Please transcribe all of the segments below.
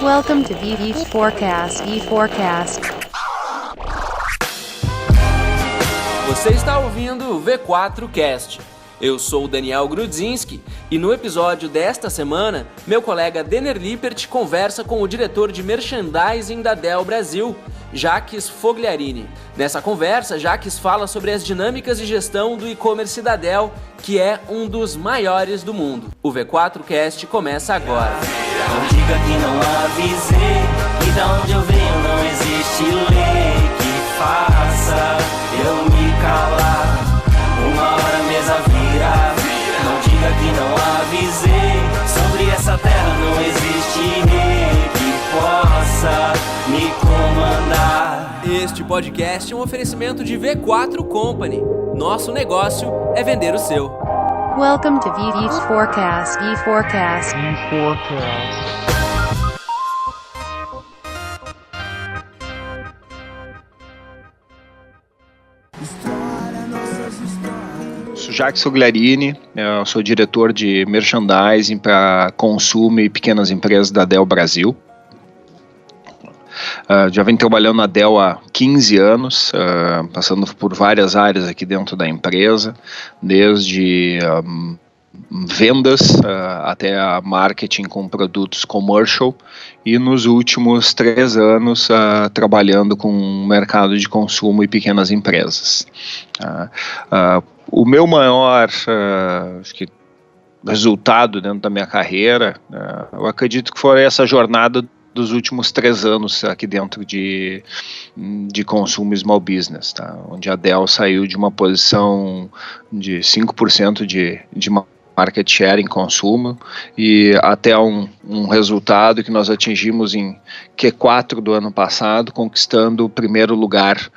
Welcome to VV Forecast. Você está ouvindo o V4 Cast. Eu sou o Daniel Grudzinski e no episódio desta semana, meu colega Denner Lippert conversa com o diretor de merchandising da Dell Brasil, Jacques Fogliarini. Nessa conversa, Jacques fala sobre as dinâmicas de gestão do e-commerce da Dell, que é um dos maiores do mundo. O V4 Cast começa agora. Não diga que não avisei, que da onde eu venho não existe lei que faça eu me calar. Uma hora a mesa vira. Não diga que não avisei, sobre essa terra não existe rei que possa me comandar. Este podcast é um oferecimento de V4 Company. Nosso negócio é vender o seu. Welcome to VV Forecast. Sou Jacques Fogliarini, eu sou diretor de merchandising para consumo e pequenas empresas da Dell Brasil. Já venho trabalhando na Dell há 15 anos, passando por várias áreas aqui dentro da empresa, desde vendas até a marketing com produtos commercial, e nos últimos 3 anos trabalhando com o mercado de consumo e pequenas empresas. O meu maior acho que resultado dentro da minha carreira, eu acredito que foi essa jornada dos últimos 3 anos aqui dentro de consumo e small business, tá? Onde a Dell saiu de uma posição de 5% de market share em consumo e até um resultado que nós atingimos em Q4 do ano passado, conquistando o primeiro lugar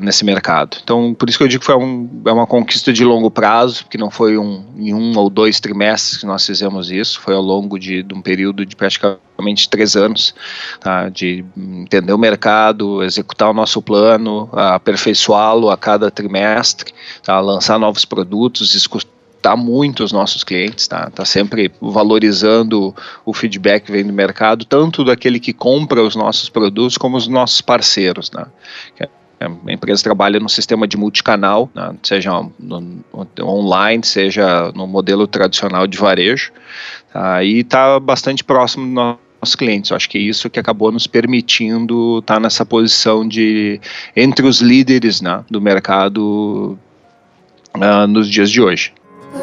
nesse mercado. Então, por isso que eu digo que é uma conquista de longo prazo, porque não foi em 1 ou 2 trimestres que nós fizemos isso, foi ao longo de um período de praticamente 3 anos, tá? De entender o mercado, executar o nosso plano, aperfeiçoá-lo a cada trimestre, tá? Lançar novos produtos, escutar muito os nossos clientes, tá sempre valorizando o feedback que vem do mercado, tanto daquele que compra os nossos produtos, como os nossos parceiros, né? A empresa trabalha no sistema de multicanal, né? Seja online, seja no modelo tradicional de varejo, tá? E está bastante próximo dos nossos clientes. Eu acho que é isso que acabou nos permitindo estar nessa posição entre os líderes, né, do mercado nos dias de hoje.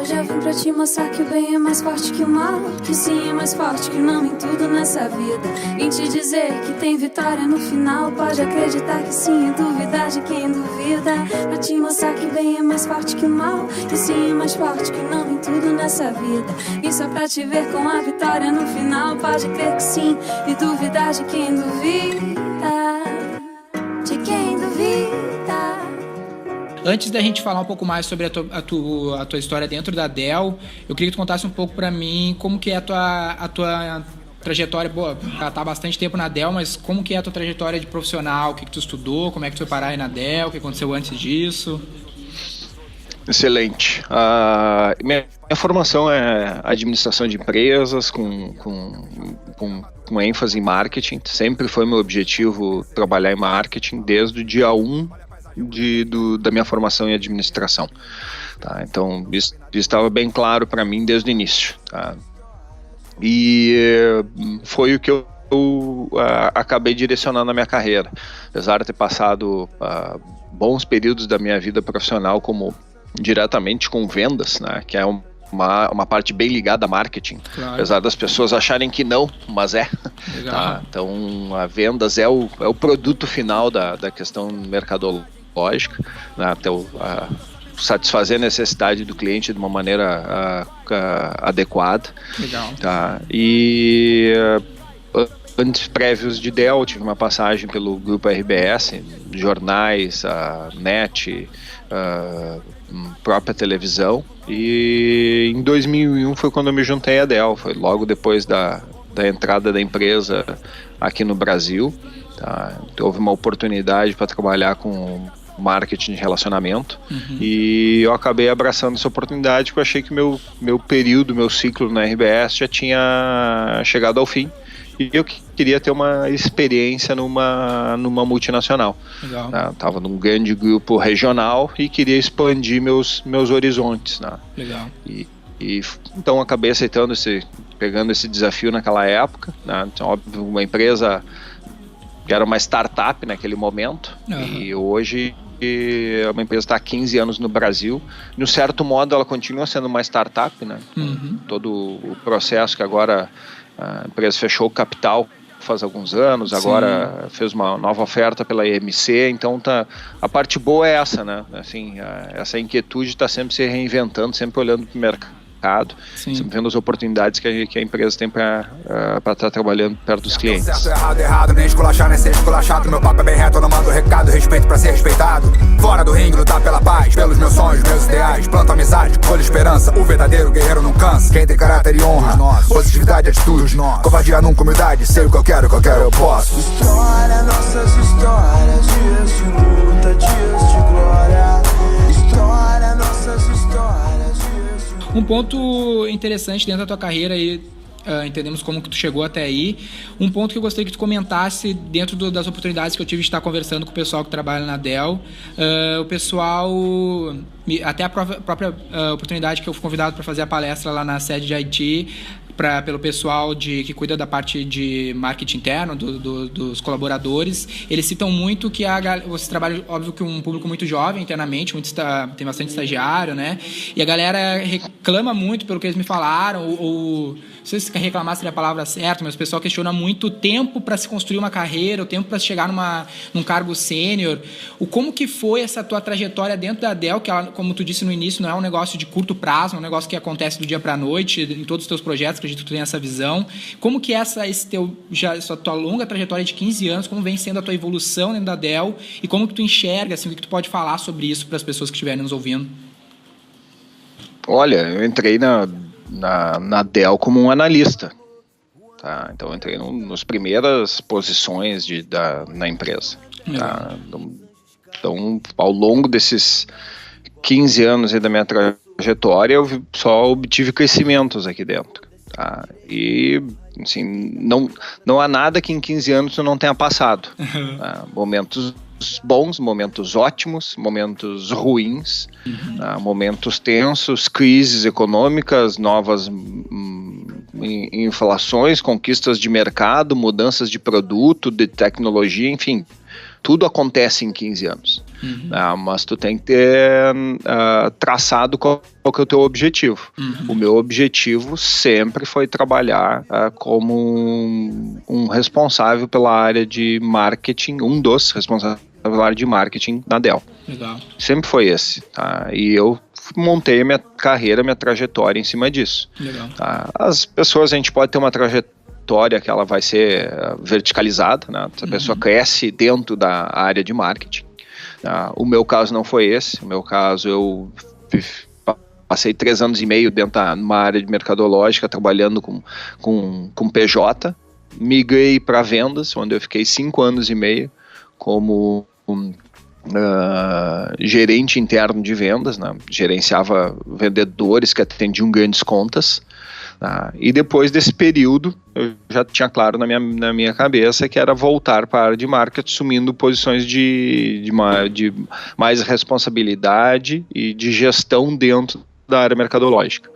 Hoje eu vim pra te mostrar que o bem é mais forte que o mal, que sim é mais forte que o não em tudo nessa vida. Vim te dizer que tem vitória no final, pode acreditar que sim e duvidar de quem duvida. Pra te mostrar que o bem é mais forte que o mal, que sim é mais forte que o não em tudo nessa vida. E só pra te ver com a vitória no final, pode crer que sim e duvidar de quem duvida. De quem duvida. Antes da gente falar um pouco mais sobre a tua história dentro da Dell, eu queria que tu contasse um pouco para mim como que é a tua trajetória. Boa, tá há bastante tempo na Dell, mas como que é a tua trajetória de profissional? O que tu estudou? Como é que tu foi parar aí na Dell? O que aconteceu antes disso? Excelente. Minha formação é administração de empresas com ênfase em marketing. Sempre foi meu objetivo trabalhar em marketing desde o dia 1 da minha formação em administração, tá? Então isso estava bem claro para mim desde o início, tá? E foi o que eu acabei direcionando na minha carreira, apesar de ter passado bons períodos da minha vida profissional diretamente com vendas, né, que é uma parte bem ligada a marketing, claro. Apesar das pessoas acharem que não, mas é. Tá? Então a vendas é o produto final da questão mercadológica, né, até satisfazer a necessidade do cliente de uma maneira adequada. Legal. Tá? E antes prévios de Dell, tive uma passagem pelo grupo RBS, jornais, NET, própria televisão, e em 2001 foi quando eu me juntei à Dell, foi logo depois da entrada da empresa aqui no Brasil. Tá? Houve uma oportunidade para trabalhar com marketing de relacionamento, e eu acabei abraçando essa oportunidade porque eu achei que meu ciclo na RBS já tinha chegado ao fim, e eu queria ter uma experiência numa multinacional. Legal. Estava num grande grupo regional e queria expandir meus horizontes. Né? Legal. E então acabei pegando esse desafio naquela época. Né? Então, óbvio, uma empresa que era uma startup naquele momento, e hoje é uma empresa que está há 15 anos no Brasil. De um certo modo, ela continua sendo uma startup, né? Todo o processo que agora a empresa fechou o capital faz alguns anos, agora fez uma nova oferta pela EMC, então a parte boa é essa, né? Assim, essa inquietude está sempre se reinventando, sempre olhando para o mercado, sempre vendo as oportunidades que a empresa tem para estar trabalhando perto dos clientes. Certo, errado, nem esculachar, nem ser esculachado. Meu papo é bem reto, eu não mando recado, respeito pra ser respeitado. Fora do ringue, lutar pela paz, pelos meus sonhos, meus ideais. Planto amizade, colho esperança, o verdadeiro guerreiro não cansa. Quem tem caráter e honra, positividade, atitude, covardia nunca, humildade, sei o que eu quero eu posso. História, nossas histórias, dias de luta, dias de glória. História, nossas histórias. Um ponto interessante dentro da tua carreira aí, entendemos como que tu chegou até aí. Um ponto que eu gostaria que tu comentasse dentro das oportunidades que eu tive de estar conversando com o pessoal que trabalha na Dell. O pessoal, até a própria oportunidade que eu fui convidado para fazer a palestra lá na sede de Haiti, pelo pessoal que cuida da parte de marketing interno, dos colaboradores. Eles citam muito que você trabalha, óbvio, que um público muito jovem internamente, tem bastante estagiário, né? E a galera reclama muito pelo que eles me falaram, ou não sei se reclamar seria a palavra certa, mas o pessoal questiona muito o tempo para se construir uma carreira, o tempo para se chegar num cargo sênior. Como que foi essa tua trajetória dentro da Dell, que ela, como tu disse no início, não é um negócio de curto prazo, é um negócio que acontece do dia para a noite, em todos os teus projetos, acredito que tu tem essa visão. Como que essa tua longa trajetória de 15 anos, como vem sendo a tua evolução dentro da Dell, e como que tu enxerga, assim, o que tu pode falar sobre isso para as pessoas que estiverem nos ouvindo? Olha, eu entrei na Dell como um analista. Tá? Então eu entrei nas primeiras posições na empresa. Tá? Então, ao longo desses 15 anos aí da minha trajetória, eu só obtive crescimentos aqui dentro. Tá? E assim, não há nada que em 15 anos eu não tenha passado. Tá? Momentos bons, momentos ótimos, momentos ruins, tá? Momentos tensos, crises econômicas, novas inflações, conquistas de mercado, mudanças de produto, de tecnologia, enfim, tudo acontece em 15 anos. Mas tu tem que ter traçado qual que é o teu objetivo. O meu objetivo sempre foi trabalhar como um responsável pela área de marketing, um dos responsáveis pela área de marketing na Dell. Legal. Sempre foi esse. Tá? E eu montei a minha carreira, minha trajetória em cima disso. Legal. Tá? As pessoas, a gente pode ter uma trajetória que ela vai ser verticalizada, né? A pessoa cresce dentro da área de marketing. O meu caso não foi esse. O meu caso, eu passei 3 anos e meio dentro de uma área de mercadológica, trabalhando com PJ. Migrei para vendas, onde eu fiquei 5 anos e meio como gerente interno de vendas, né? Gerenciava vendedores que atendiam grandes contas. E depois desse período, eu já tinha claro na minha cabeça que era voltar para a área de marketing, assumindo posições de mais responsabilidade e de gestão dentro da área mercadológica.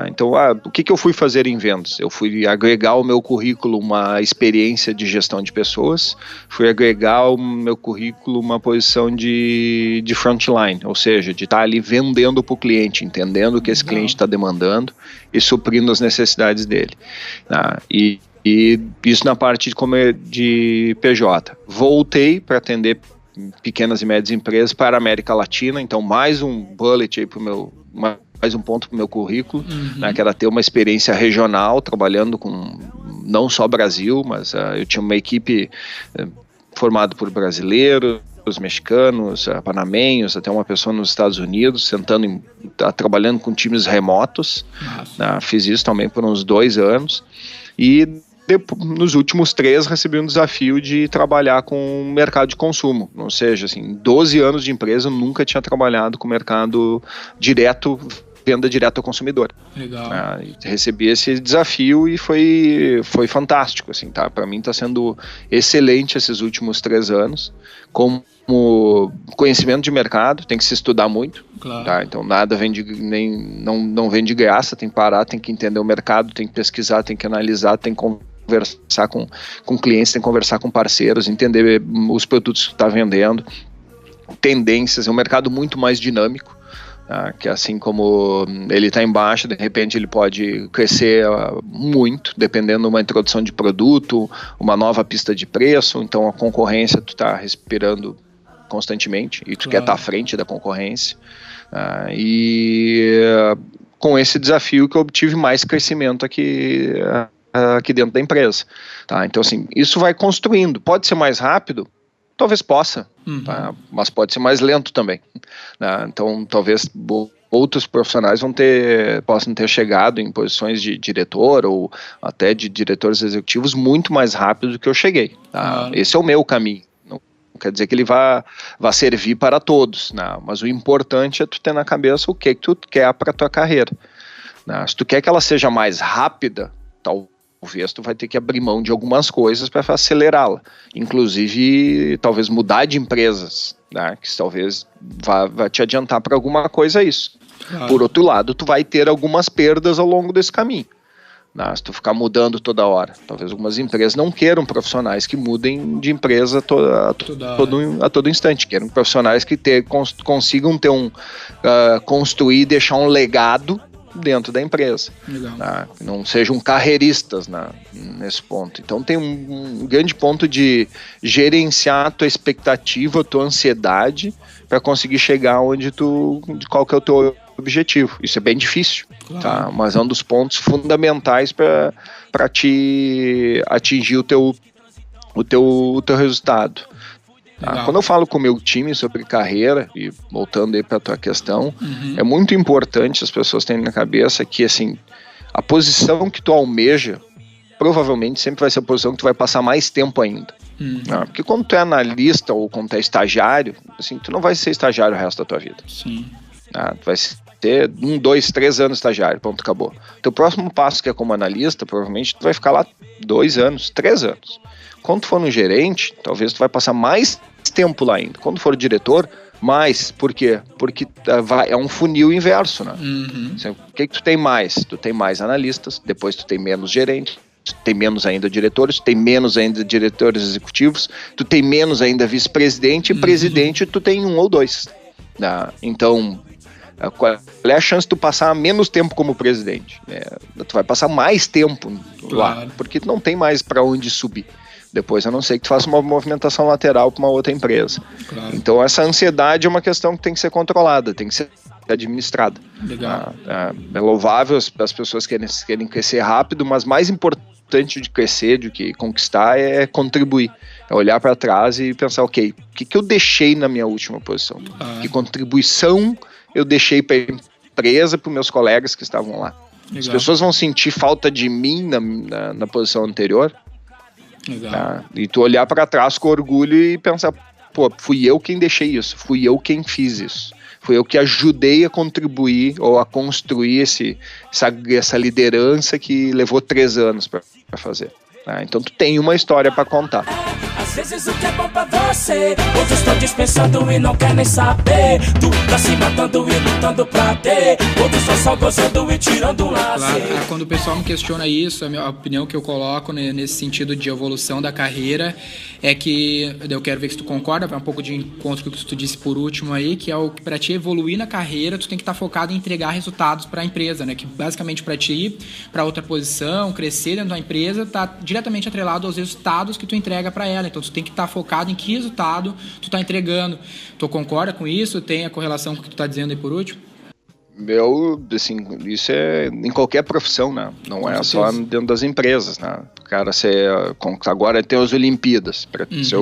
Então, o que eu fui fazer em vendas? Eu fui agregar ao meu currículo uma experiência de gestão de pessoas, fui agregar ao meu currículo uma posição de frontline, ou seja, de estar ali vendendo para o cliente, entendendo o que esse cliente está demandando e suprindo as necessidades dele. E isso na parte de PJ. Voltei para atender pequenas e médias empresas para a América Latina, então mais um bullet aí mais um ponto para o meu currículo, né, que era ter uma experiência regional, trabalhando com não só Brasil, mas eu tinha uma equipe formada por brasileiros, mexicanos, panamenhos, até uma pessoa nos Estados Unidos, trabalhando com times remotos. Fiz isso também por uns 2 anos, e nos últimos 3 recebi um desafio de trabalhar com o mercado de consumo, ou seja, assim, 12 anos de empresa eu nunca tinha trabalhado com o mercado direto, venda direta ao consumidor. Legal. Recebi esse desafio e foi fantástico, assim, tá? Para mim está sendo excelente esses últimos 3 anos, como conhecimento de mercado, tem que se estudar muito, claro. Tá? Então nada não vem de graça, tem que parar, tem que entender o mercado, tem que pesquisar, tem que analisar, tem que conversar com clientes, tem que conversar com parceiros, entender os produtos que está vendendo, tendências, é um mercado muito mais dinâmico, que assim como ele está embaixo, de repente ele pode crescer muito, dependendo de uma introdução de produto, uma nova pista de preço, então a concorrência tu está respirando constantemente e tu quer estar à frente da concorrência, e com esse desafio que eu obtive mais crescimento aqui dentro da empresa, tá? Então assim, isso vai construindo, pode ser mais rápido? Talvez possa, tá? Mas pode ser mais lento também, né? Então talvez outros profissionais possam ter chegado em posições de diretor ou até de diretores executivos muito mais rápido do que eu cheguei, tá? Esse é o meu caminho, não quer dizer que ele vá servir para todos, né? Mas o importante é tu ter na cabeça o que tu quer para a tua carreira, né? Se tu quer que ela seja mais rápida, talvez tu vai ter que abrir mão de algumas coisas para acelerá-la, inclusive talvez mudar de empresas, né? Que talvez vá te adiantar para alguma coisa isso. Por outro lado, tu vai ter algumas perdas ao longo desse caminho, né? Se tu ficar mudando toda hora, talvez algumas empresas não queiram profissionais que mudem de empresa a todo instante, queiram profissionais que consigam construir e deixar um legado dentro da empresa, tá? Não sejam carreiristas, né, nesse ponto. Então tem um grande ponto de gerenciar a tua expectativa, a tua ansiedade para conseguir chegar qual que é o teu objetivo. Isso é bem difícil, tá? Mas é um dos pontos fundamentais para te atingir o teu resultado. Tá? Quando eu falo com o meu time sobre carreira, e voltando aí para a tua questão, é muito importante as pessoas terem na cabeça que assim, a posição que tu almeja provavelmente sempre vai ser a posição que tu vai passar mais tempo ainda. Porque quando tu é analista ou quando tu é estagiário, assim, tu não vai ser estagiário o resto da tua vida. Sim. Tu vai ter 1, 2, 3 anos estagiário, pronto, acabou. Teu próximo passo, que é como analista, provavelmente tu vai ficar lá 2 anos, 3 anos. Quando tu for um gerente, talvez tu vai passar mais tempo lá ainda. Quando for diretor, mais. Por quê? Porque é um funil inverso, né? O que tu tem mais? Tu tem mais analistas, depois tu tem menos gerentes, tu tem menos ainda diretores, tu tem menos ainda diretores executivos, tu tem menos ainda vice-presidente, e presidente tu tem 1 ou 2. Né? Então, qual é a chance de tu passar menos tempo como presidente? Tu vai passar mais tempo lá, porque tu não tem mais para onde subir depois, a não ser que tu faça uma movimentação lateral para uma outra empresa. Então essa ansiedade é uma questão que tem que ser controlada, tem que ser administrada. É louvável as pessoas querem crescer rápido, mas mais importante de crescer, do que conquistar, é contribuir, é olhar para trás e pensar, ok, o que eu deixei na minha última posição? Que contribuição eu deixei para a empresa, para os meus colegas que estavam lá? As pessoas vão sentir falta de mim na posição anterior. Tá? E tu olhar para trás com orgulho e pensar, pô, fui eu quem deixei isso, fui eu quem fiz isso, fui eu que ajudei a contribuir ou a construir essa liderança que levou 3 anos para fazer. Tá? Então tu tem uma história para contar. Às vezes o que é bom pra você, outros estão dispensando e não quer nem saber. Tu tá se matando e lutando pra ter, outros estão só gozando e tirando um lazer. Claro, quando o pessoal me questiona isso, a minha opinião que eu coloco nesse sentido de evolução da carreira é que, eu quero ver se tu concorda, vai um pouco de encontro com o que tu disse por último aí, que é o que pra te evoluir na carreira, tu tem que estar focado em entregar resultados pra empresa, né? Que basicamente pra te ir pra outra posição, crescer dentro da empresa, tá diretamente atrelado aos resultados que tu entrega pra ela. Então tu tem que estar focado em que resultado tu tá entregando. Tu concorda com isso? Tem a correlação com o que tu tá dizendo aí por último? Assim, isso é em qualquer profissão, né? Não é só dentro das empresas, né? O cara agora tem as Olimpíadas, para ser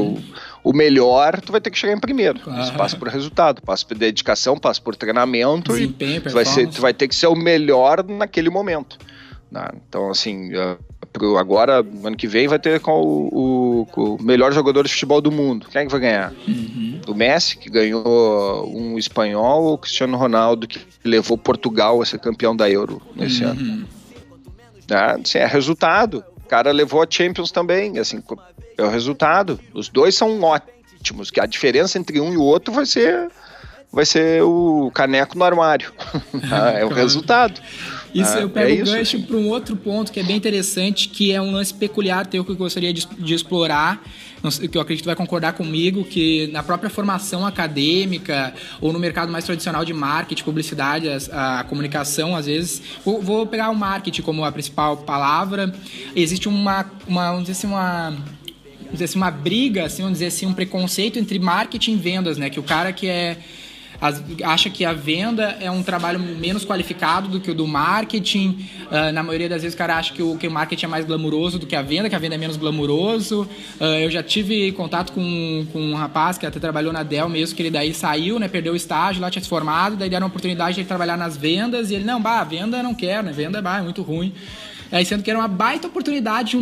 o melhor, tu vai ter que chegar em primeiro. Isso passa por resultado, passa por dedicação, passa por treinamento, e tu vai ter que ser o melhor naquele momento. Né? Então, assim, agora, ano que vem, vai ter com o melhor jogador de futebol do mundo. Quem é que vai ganhar? O Messi, que ganhou um espanhol, ou o Cristiano Ronaldo, que levou Portugal a ser campeão da Euro nesse ano? Assim, é resultado. O cara levou a Champions também, assim, é o resultado. Os dois são ótimos, que a diferença entre um e o outro vai ser o caneco no armário. É o resultado. Isso, eu pego o gancho assim. para um outro ponto que é bem interessante, que é um lance peculiar teu que eu gostaria de explorar, que eu acredito que vai concordar comigo, que na própria formação acadêmica ou no mercado mais tradicional de marketing, publicidade, a comunicação, às vezes, vou pegar o marketing como a principal palavra, existe uma briga, assim, vamos dizer assim, um preconceito entre marketing e vendas, né? Que o cara que acha que a venda é um trabalho menos qualificado do que o do marketing. Na maioria das vezes o cara acha que o marketing é mais glamuroso do que a venda é menos glamuroso. Eu já tive contato com um rapaz que até trabalhou na Dell mesmo, que ele daí saiu, né, perdeu o estágio, lá tinha se formado, daí deram a oportunidade de ele trabalhar nas vendas, e ele, venda não quero, né, venda é muito ruim. Aí, sendo que era uma baita oportunidade,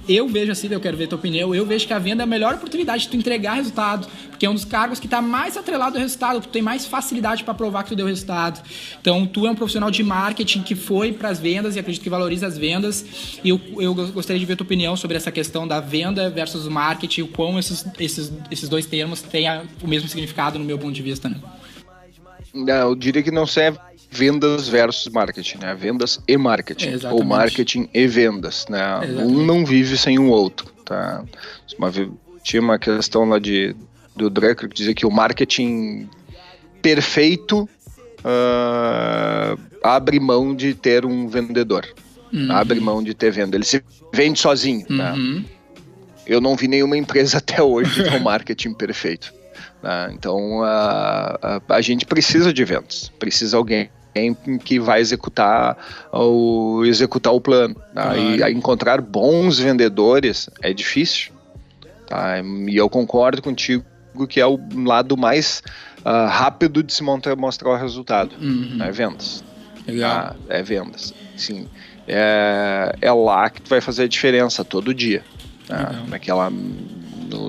eu vejo assim, eu quero ver a tua opinião, eu vejo que a venda é a melhor oportunidade de tu entregar resultado, porque é um dos cargos que está mais atrelado ao resultado, tu tem mais facilidade para provar que tu deu resultado. Então, tu é um profissional de marketing que foi para as vendas e acredito que valoriza as vendas, e eu gostaria de ver a tua opinião sobre essa questão da venda versus o marketing, o quão esses dois termos têm o mesmo significado no meu ponto de vista, né? Não, eu diria que não serve vendas versus marketing, né? Vendas e marketing, ou marketing e vendas, né? Um não vive sem o outro, tá? Tinha uma questão lá do Drucker que dizia que o marketing perfeito abre mão de ter um vendedor, abre mão de ter venda, ele se vende sozinho, né? Eu não vi nenhuma empresa até hoje com marketing perfeito. Então a gente precisa de vendas, precisa alguém que vai executar o plano, tá? E encontrar bons vendedores é difícil, tá? E eu concordo contigo que é o lado mais rápido de se mostrar o resultado, é vendas. Legal. É vendas, sim. É lá que tu vai fazer a diferença todo dia, tá?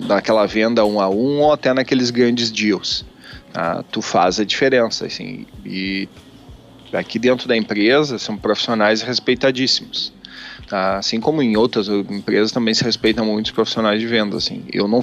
Naquela venda 1 a 1 ou até naqueles grandes deals, tá? Tu faz a diferença, assim, e aqui dentro da empresa são profissionais respeitadíssimos, tá? Assim como em outras empresas também se respeitam muitos profissionais de venda, assim. Eu não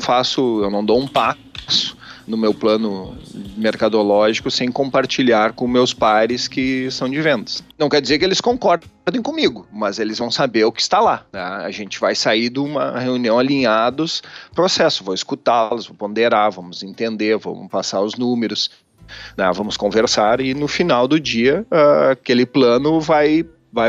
dou um passo no meu plano mercadológico sem compartilhar com meus pares que são de vendas. Não quer dizer que eles concordem comigo, mas eles vão saber o que está lá, tá? A gente vai sair de uma reunião alinhados, processo, vou escutá-los, vou ponderar, vamos entender, vamos passar os números, né? Vamos conversar e no final do dia aquele plano vai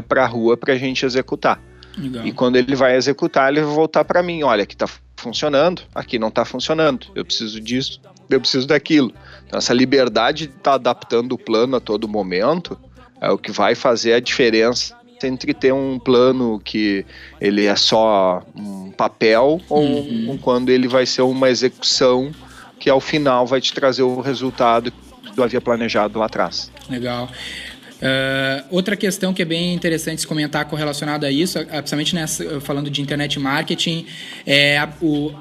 para a rua para a gente executar. Legal. E quando ele vai executar, ele vai voltar para mim, olha, aqui está funcionando, aqui não está funcionando, eu preciso disso, eu preciso daquilo. Então, essa liberdade de estar adaptando o plano a todo momento é o que vai fazer a diferença entre ter um plano que ele é só um papel ou quando ele vai ser uma execução que ao final vai te trazer o resultado que tu havia planejado lá atrás. Legal. Outra questão que é bem interessante se comentar correlacionada a isso, principalmente falando de internet marketing, é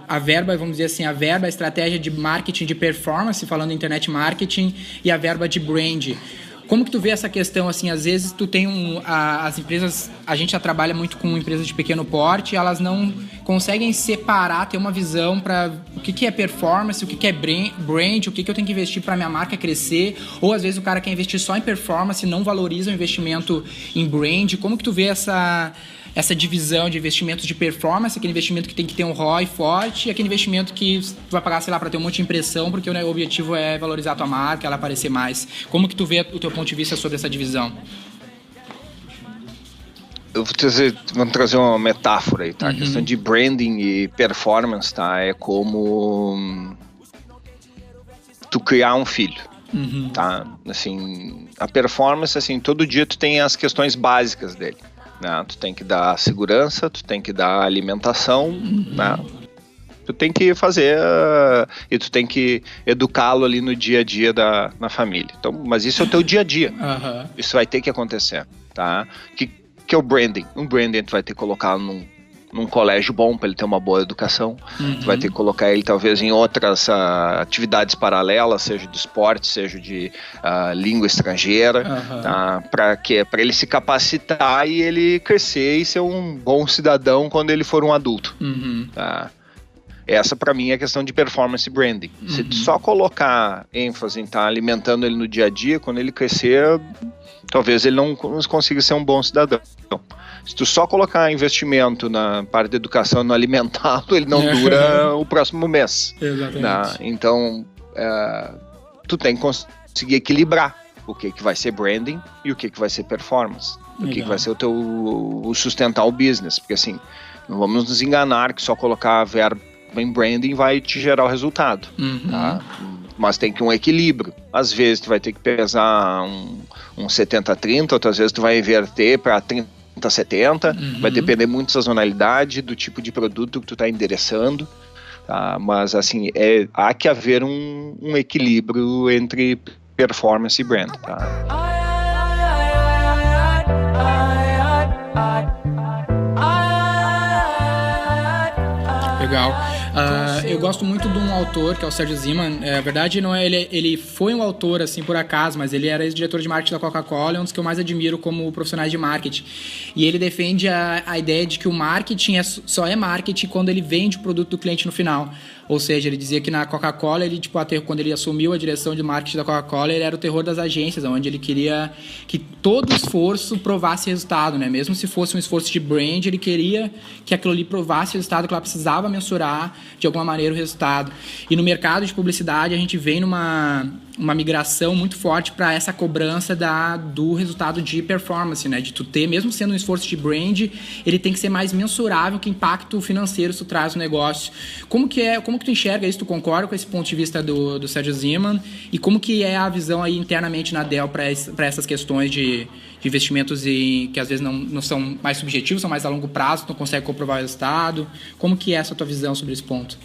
a verba, vamos dizer assim, a estratégia de marketing de performance, falando em internet marketing, e a verba de brand. Como que tu vê essa questão, assim, às vezes tu tem as empresas, a gente já trabalha muito com empresas de pequeno porte, elas não conseguem separar, ter uma visão para o que é performance, o que é brand, o que eu tenho que investir para minha marca crescer, ou às vezes o cara quer investir só em performance e não valoriza o investimento em brand. Como que tu vê essa divisão de investimentos de performance, aquele investimento que tem que ter um ROI forte, e aquele investimento que tu vai pagar, sei lá, para ter um monte de impressão, porque o objetivo é valorizar a tua marca, ela aparecer mais. Como que tu vê o teu ponto de vista sobre essa divisão? Eu vou trazer uma metáfora aí, tá? A questão de branding e performance, tá? É como tu criar um filho, tá? Assim, a performance, assim, todo dia tu tem as questões básicas dele. Né? Tu tem que dar segurança, tu tem que dar alimentação, né? Tu tem que fazer e tu tem que educá-lo ali no dia a dia na família. Então, mas isso é o teu dia a dia. Isso vai ter que acontecer, tá? Que que é o branding? Um branding tu vai ter que colocar num colégio bom para ele ter uma boa educação. Tu vai ter que colocar ele talvez em outras atividades paralelas, seja de esporte, seja de língua estrangeira, para ele se capacitar e ele crescer e ser um bom cidadão quando ele for um adulto. Tá? Essa para mim é a questão de performance branding. Se tu só colocar ênfase em estar alimentando ele no dia a dia, quando ele crescer, talvez ele não consiga ser um bom cidadão. Se tu só colocar investimento na parte da educação, no alimentá-lo, ele não dura o próximo mês. Exatamente. Né? Então, tu tem que conseguir equilibrar o que vai ser branding e o que vai ser performance. O que vai ser o sustentar o business. Porque assim, não vamos nos enganar que só colocar verba em branding vai te gerar o resultado. Tá? Mas tem que um equilíbrio. Às vezes tu vai ter que pesar um 70-30, outras vezes tu vai inverter para 30-70, vai depender muito da sazonalidade, do tipo de produto que tu está endereçando, tá? Mas assim, há que haver um equilíbrio entre performance e brand. Tá? Legal. Eu gosto muito de um autor que é o Sergio Ziman. Na verdade, não é ele foi um autor assim por acaso, mas ele era ex-diretor de marketing da Coca-Cola, é um dos que eu mais admiro como profissionais de marketing. E ele defende a ideia de que o marketing só é marketing quando ele vende o produto do cliente no final. Ou seja, ele dizia que na Coca-Cola, quando ele assumiu a direção de marketing da Coca-Cola, ele era o terror das agências, onde ele queria que todo esforço provasse resultado, né? Mesmo se fosse um esforço de brand, ele queria que aquilo ali provasse resultado, que ela precisava mensurar de alguma maneira o resultado. E no mercado de publicidade, a gente vem numa migração muito forte para essa cobrança do resultado de performance, né? De tu ter, mesmo sendo um esforço de brand, ele tem que ser mais mensurável que impacto financeiro isso traz no negócio. Como que tu enxerga isso? Tu concorda com esse ponto de vista do Sergio Ziman? E como que é a visão aí internamente na Dell para essas questões de investimentos que às vezes não são mais subjetivos, são mais a longo prazo, tu não consegue comprovar o resultado? Como que é essa tua visão sobre esse ponto?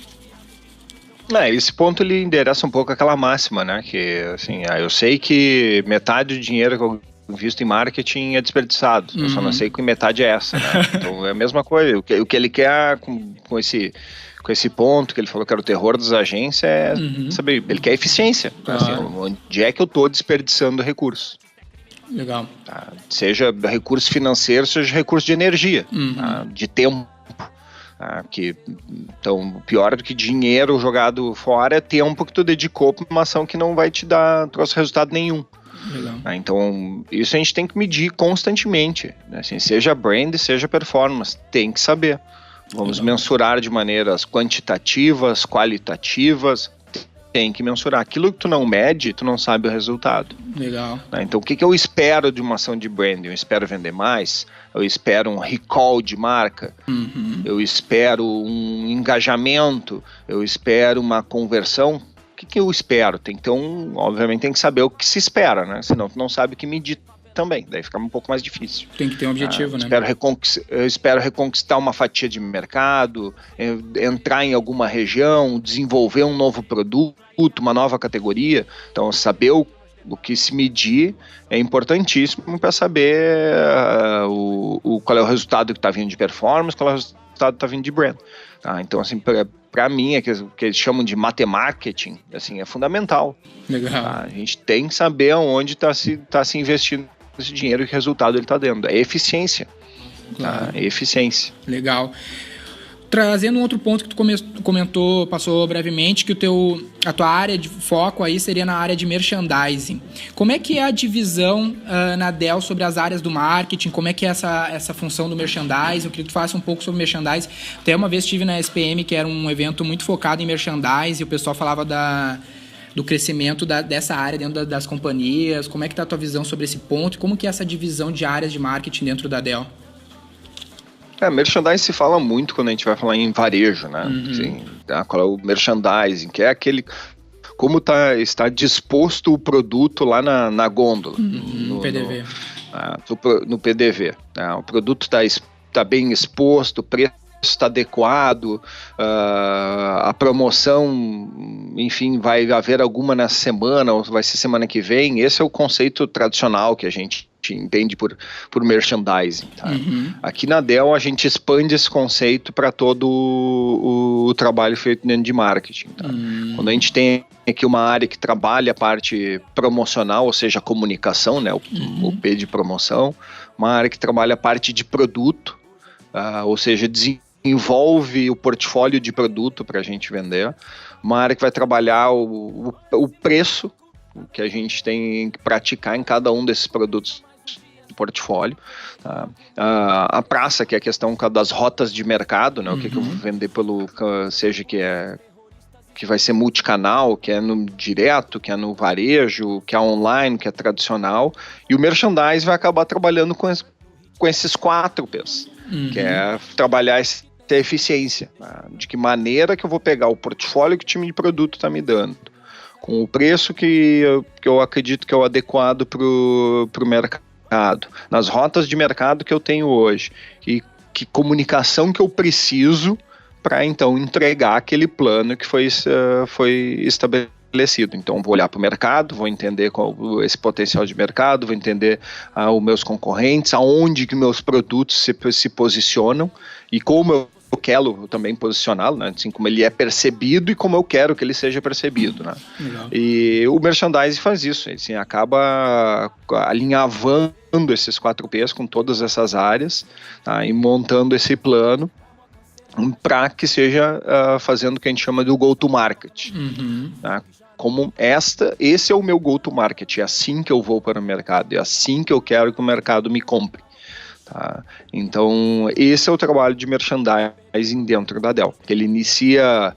Esse ponto ele endereça um pouco aquela máxima, né? Que assim, eu sei que metade do dinheiro que eu invisto em marketing é desperdiçado. Eu só não sei que metade é essa, né? Então é a mesma coisa. O que ele quer com esse ponto que ele falou que era o terror das agências é saber, ele quer eficiência. Assim, onde é que eu estou desperdiçando recursos? Legal. Tá? Seja recurso financeiro, seja recurso de energia, tá? De tempo. Então, pior do que dinheiro jogado fora é tempo que tu dedicou para uma ação que não vai te trouxe resultado nenhum. Legal. Então, isso a gente tem que medir constantemente, né? Assim, seja brand, seja performance, tem que saber. Vamos mensurar de maneiras quantitativas, qualitativas, tem que mensurar. Aquilo que tu não mede, tu não sabe o resultado. Legal. Então, o que eu espero de uma ação de branding? Eu espero vender mais? Eu espero um recall de marca? Eu espero um engajamento? Eu espero uma conversão? O que eu espero? Então, obviamente, tem que saber o que se espera, né? Senão tu não sabe o que medir também, daí fica um pouco mais difícil. Tem que ter um objetivo, né? Eu espero reconquistar uma fatia de mercado, entrar em alguma região, desenvolver um novo produto, uma nova categoria. Então, saber o que se medir é importantíssimo para saber qual é o resultado que está vindo de performance, qual é o resultado que está vindo de brand. Tá? Então, assim, para mim, o que eles chamam de marketing, assim, é fundamental. Legal. Tá? A gente tem que saber onde está se investindo esse dinheiro e que resultado ele está dando. É eficiência. Claro. Tá? É eficiência. Legal. Trazendo um outro ponto que tu comentou, passou brevemente, que a tua área de foco aí seria na área de merchandising. Como é que é a divisão na Dell sobre as áreas do marketing? Como é que é essa função do merchandising? Eu queria que tu falasse um pouco sobre merchandising. Até uma vez estive na SPM, que era um evento muito focado em merchandising, e o pessoal falava do crescimento dessa área dentro das companhias. Como é que está a tua visão sobre esse ponto? E como que é essa divisão de áreas de marketing dentro da Dell? Merchandising se fala muito quando a gente vai falar em varejo, né? Assim, qual é o merchandising, que é aquele... Como está disposto o produto lá na gôndola. No PDV. No PDV. O produto está bem exposto, o preço está adequado, a promoção, enfim, vai haver alguma nessa semana ou vai ser semana que vem. Esse é o conceito tradicional que a gente entende por merchandising. Tá? Aqui na Dell a gente expande esse conceito para todo o trabalho feito dentro de marketing. Tá? Quando a gente tem aqui uma área que trabalha a parte promocional, ou seja, a comunicação, né, o P de promoção, uma área que trabalha a parte de produto, ou seja, desenvolve o portfólio de produto para a gente vender, uma área que vai trabalhar o preço que a gente tem que praticar em cada um desses produtos do portfólio, tá? A praça, que é a questão das rotas de mercado, né? O que eu vou vender seja que vai ser multicanal, que é no direto, que é no varejo, que é online, que é tradicional, e o merchandising vai acabar trabalhando com esses 4 P's, que é trabalhar essa eficiência, tá? De que maneira que eu vou pegar o portfólio que o time de produto está me dando, com o preço que eu acredito que é o adequado para o mercado, nas rotas de mercado que eu tenho hoje, e que comunicação que eu preciso para então entregar aquele plano que foi estabelecido. Então vou olhar para o mercado, vou entender qual esse potencial de mercado, vou entender os meus concorrentes, aonde que meus produtos se posicionam e como eu quero também posicioná-lo, né? Assim como ele é percebido e como eu quero que ele seja percebido, né? E o merchandising faz isso, ele assim, acaba alinhavando esses 4 P's com todas essas áreas, tá? E montando esse plano para que seja fazendo o que a gente chama do go-to-market. Tá? Como esse é o meu go-to-market, é assim que eu vou para o mercado, é assim que eu quero que o mercado me compre. Tá? Então, esse é o trabalho de merchandising dentro da Dell. Ele inicia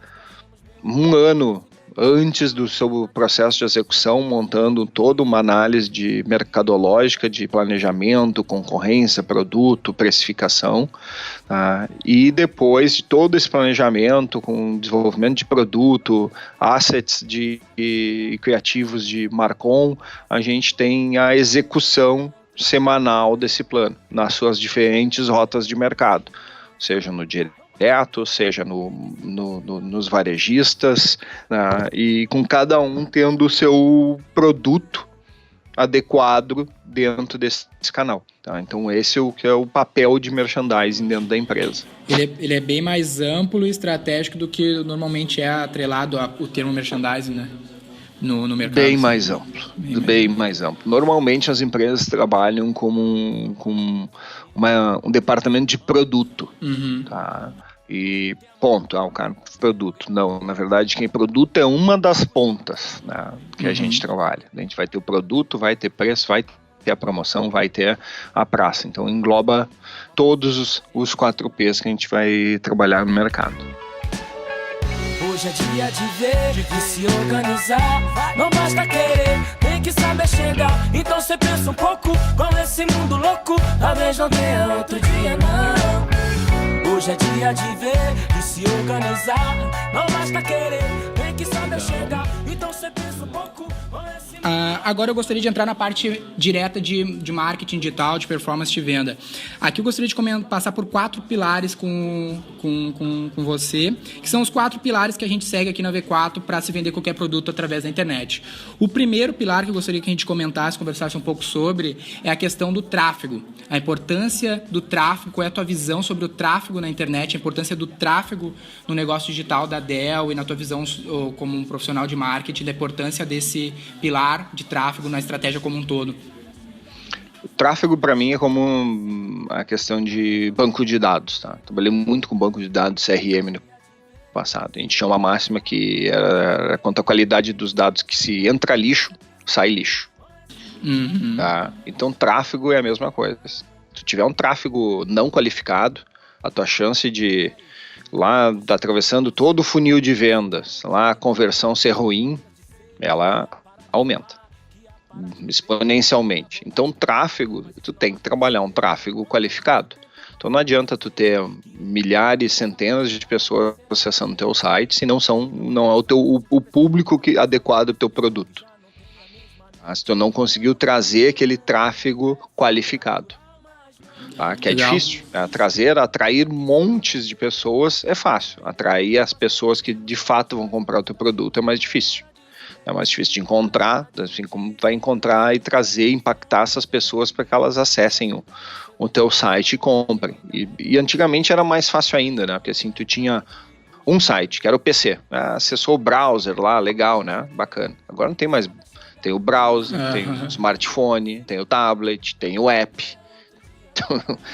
1 ano antes do seu processo de execução, montando toda uma análise de mercadológica, de planejamento, concorrência, produto, precificação, tá? E depois de todo esse planejamento, com desenvolvimento de produto, assets e criativos de Marcom, a gente tem a execução semanal desse plano, nas suas diferentes rotas de mercado, seja no direto, seja nos varejistas, né, e com cada um tendo o seu produto adequado dentro desse canal. Tá? Então esse é o papel de merchandising dentro da empresa. Ele é bem mais amplo e estratégico do que normalmente é atrelado o termo merchandising, né? No mercado. Bem mais amplo. Mais amplo. Normalmente as empresas trabalham com um departamento de produto. Tá? E ponto, o cara, produto. Não, na verdade, quem produto é uma das pontas, né, que a gente trabalha. A gente vai ter o produto, vai ter preço, vai ter a promoção, vai ter a praça. Então engloba todos os 4 P's que a gente vai trabalhar no mercado. Hoje é dia de ver e se organizar. Não basta querer, tem que saber chegar. Então cê pensa um pouco com esse mundo louco. Talvez não tenha outro dia não. Hoje é dia de ver e se organizar. Não basta querer, tem que saber chegar. Então cê pensa um pouco com esse mundo. Agora eu gostaria de entrar na parte direta de marketing digital, de performance de venda. Aqui eu gostaria de passar por 4 pilares com você, que são os 4 pilares que a gente segue aqui na V4 para se vender qualquer produto através da internet. O primeiro pilar que eu gostaria que a gente comentasse, conversasse um pouco sobre, é a questão do tráfego. A importância do tráfego, qual é a tua visão sobre o tráfego na internet, a importância do tráfego no negócio digital da Dell e na tua visão como um profissional de marketing, da importância desse pilar de tráfego na estratégia como um todo. O tráfego para mim é como a questão de banco de dados, tá? Trabalhei muito com banco de dados CRM no passado. A gente tinha uma máxima que era quanto à qualidade dos dados, que se entra lixo, sai lixo. Tá? Então tráfego é a mesma coisa. Se tu tiver um tráfego não qualificado, a tua chance de lá atravessando todo o funil de vendas, lá a conversão ser ruim, ela aumenta exponencialmente. Então tráfego, tu tem que trabalhar um tráfego qualificado. Então não adianta tu ter milhares, centenas de pessoas acessando o teu site se não é o público adequado para o teu produto. Se tu não conseguiu trazer aquele tráfego qualificado. Tá? Que é difícil. Atrair montes de pessoas é fácil. Atrair as pessoas que de fato vão comprar o teu produto é mais difícil. é mais difícil de encontrar, assim como tu vai encontrar e trazer, impactar essas pessoas para que elas acessem o teu site e comprem. E antigamente era mais fácil ainda, né? Porque assim, tu tinha um site, que era o PC, acessou o browser lá, legal, né? Bacana. Agora não tem mais, tem o browser, tem o smartphone, tem o tablet, tem o app.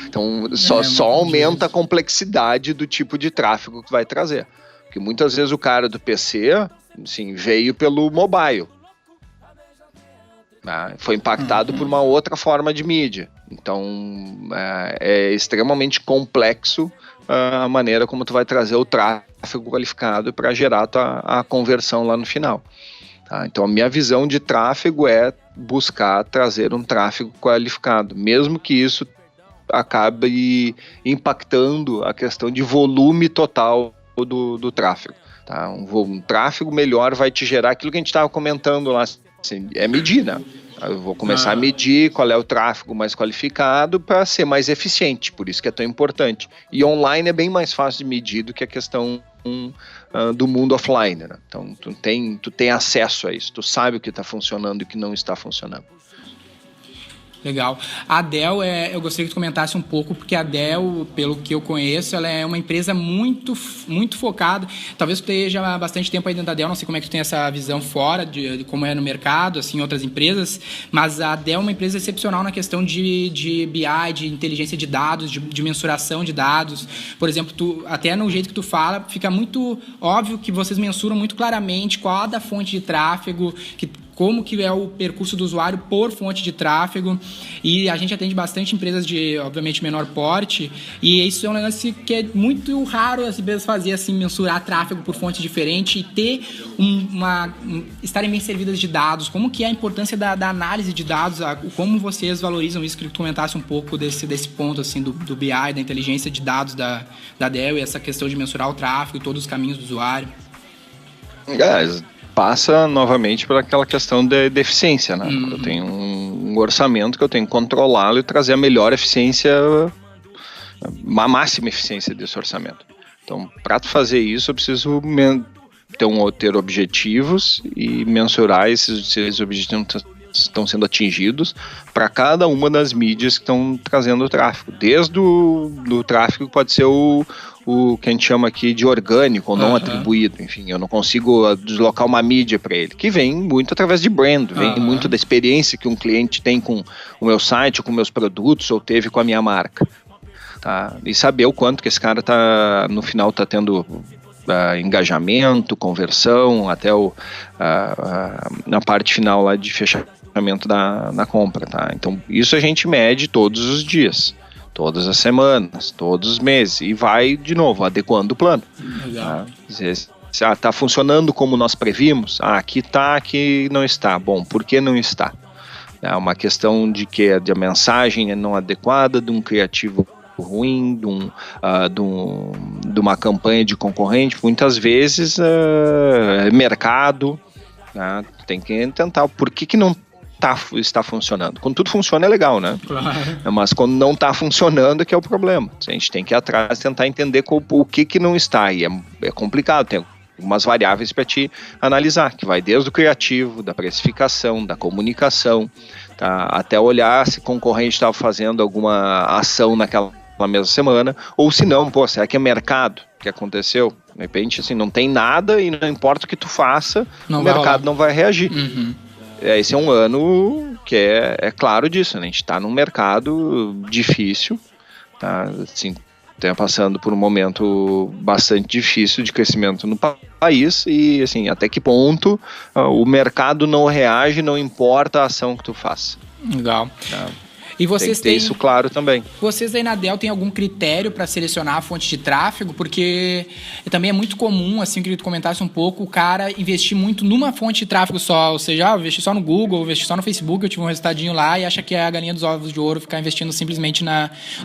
Então só aumenta a complexidade do tipo de tráfego que tu vai trazer. Porque muitas vezes o cara do PC, assim, veio pelo mobile. Foi impactado por uma outra forma de mídia. Então é extremamente complexo a maneira como tu vai trazer o tráfego qualificado para gerar a conversão lá no final. Tá? Então a minha visão de tráfego é buscar trazer um tráfego qualificado, mesmo que isso acabe impactando a questão de volume total do tráfego. Tá? Um tráfego melhor vai te gerar aquilo que a gente estava comentando lá, assim, é medir, né? Eu vou começar a medir qual é o tráfego mais qualificado para ser mais eficiente, por isso que é tão importante. E online é bem mais fácil de medir do que a questão do mundo offline, né? Então tu tem acesso a isso, tu sabe o que está funcionando e o que não está funcionando. Legal. A Dell, eu gostaria que tu comentasse um pouco, porque a Dell, pelo que eu conheço, ela é uma empresa muito, muito focada. Talvez tu esteja há bastante tempo aí dentro da Dell, não sei como é que tu tem essa visão fora de como é no mercado, assim, outras empresas, mas a Dell é uma empresa excepcional na questão de BI, de inteligência de dados, de mensuração de dados. Por exemplo, até no jeito que tu fala, fica muito óbvio que vocês mensuram muito claramente qual a fonte de tráfego, como que é o percurso do usuário por fonte de tráfego, e a gente atende bastante empresas de, obviamente, menor porte, e isso é um negócio que é muito raro as empresas fazerem, assim, mensurar tráfego por fonte diferente e ter estarem bem servidas de dados. Como que é a importância da análise de dados, como vocês valorizam isso? Queria que tu comentasse um pouco desse ponto, assim, do BI, da inteligência de dados da Dell, e essa questão de mensurar o tráfego e todos os caminhos do usuário. Passa novamente por aquela questão de eficiência, né? Eu tenho um orçamento que eu tenho que controlá-lo e trazer a melhor eficiência, a máxima eficiência desse orçamento. Então, para fazer isso, eu preciso ter objetivos e mensurar esses objetivos estão sendo atingidos para cada uma das mídias que estão trazendo o tráfego. Desde o tráfego que pode ser o que a gente chama aqui de orgânico ou não atribuído, enfim, eu não consigo deslocar uma mídia para ele, que vem muito através de brand, vem muito da experiência que um cliente tem com o meu site, ou com meus produtos, ou teve com a minha marca, tá? E saber o quanto que esse cara no final tá tendo engajamento, conversão, até na parte final lá de fechamento da compra, tá? Então isso a gente mede todos os dias, todas as semanas, todos os meses, e vai, de novo, adequando o plano. Tá? Se está funcionando como nós previmos, aqui está, aqui não está. Bom, por que não está? É uma questão de que a mensagem é não adequada, de um criativo ruim, de uma campanha de concorrente, muitas vezes é mercado, né? Tem que tentar, por que não está funcionando. Quando tudo funciona é legal, né? Claro. Mas quando não está funcionando é que é o problema. A gente tem que ir atrás, tentar entender o que não está, e é complicado, tem algumas variáveis para te analisar, que vai desde o criativo, da precificação, da comunicação, tá? Até olhar se o concorrente estava fazendo alguma ação naquela mesma semana, ou se não, será que é mercado que aconteceu? De repente, assim, não tem nada e não importa o que tu faça, o mercado não vai reagir. Esse é um ano que é claro disso, né? A gente está num mercado difícil, tá? Assim, passando por um momento bastante difícil de crescimento no país, e assim, até que ponto o mercado não reage, não importa a ação que tu faça. Legal. Tá? E vocês tem que ter isso claro também. Vocês aí na Dell têm algum critério para selecionar a fonte de tráfego? Porque também é muito comum, assim, eu queria que tu comentasse um pouco, o cara investir muito numa fonte de tráfego só, ou seja, investir só no Google, investir só no Facebook, eu tive um resultadinho lá e acha que é a galinha dos ovos de ouro ficar investindo simplesmente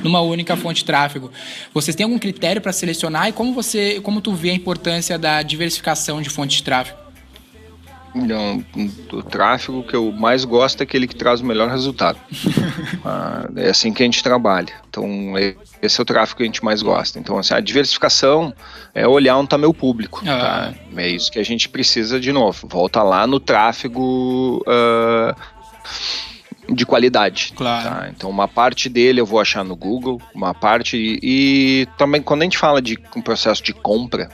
numa única fonte de tráfego. Vocês têm algum critério para selecionar, e como tu vê a importância da diversificação de fontes de tráfego? Não, do tráfego que eu mais gosto é aquele que traz o melhor resultado. É assim que a gente trabalha. Então, esse é o tráfego que a gente mais gosta. Então, assim, a diversificação é olhar onde está meu público. Tá? É isso que a gente precisa de novo. Volta lá no tráfego de qualidade. Claro. Tá? Então, uma parte dele eu vou achar no Google, uma parte... E também, quando a gente fala de um processo de compra,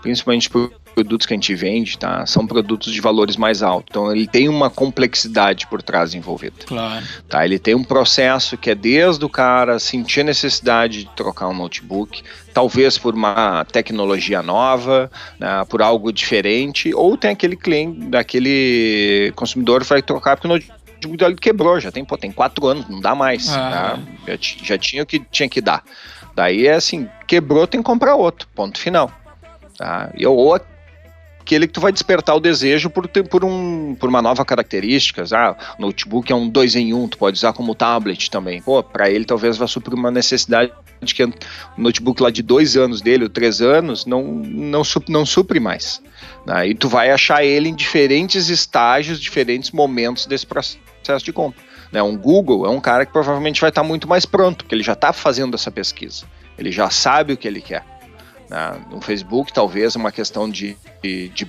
principalmente por produtos que a gente vende, tá? São produtos de valores mais altos. Então, ele tem uma complexidade por trás envolvida. Claro. Tá? Ele tem um processo que é desde o cara sentir a necessidade de trocar um notebook, talvez por uma tecnologia nova, né, por algo diferente, ou tem aquele cliente, aquele consumidor que vai trocar porque o notebook dele quebrou, já tem 4 anos, não dá mais. Tá? Já tinha o que tinha que dar. Daí é assim, quebrou, tem que comprar outro, ponto final. Tá? Ou aquele que tu vai despertar o desejo por uma nova característica. O notebook é um 2-em-1, tu pode usar como tablet também. Para ele talvez vá suprir uma necessidade de que o notebook lá de 2 anos dele, ou 3 anos, não supre mais. Tá? E tu vai achar ele em diferentes estágios, diferentes momentos desse processo de compra. Um Google é um cara que provavelmente vai estar muito mais pronto, porque ele já está fazendo essa pesquisa. Ele já sabe o que ele quer. No Facebook, talvez, uma questão de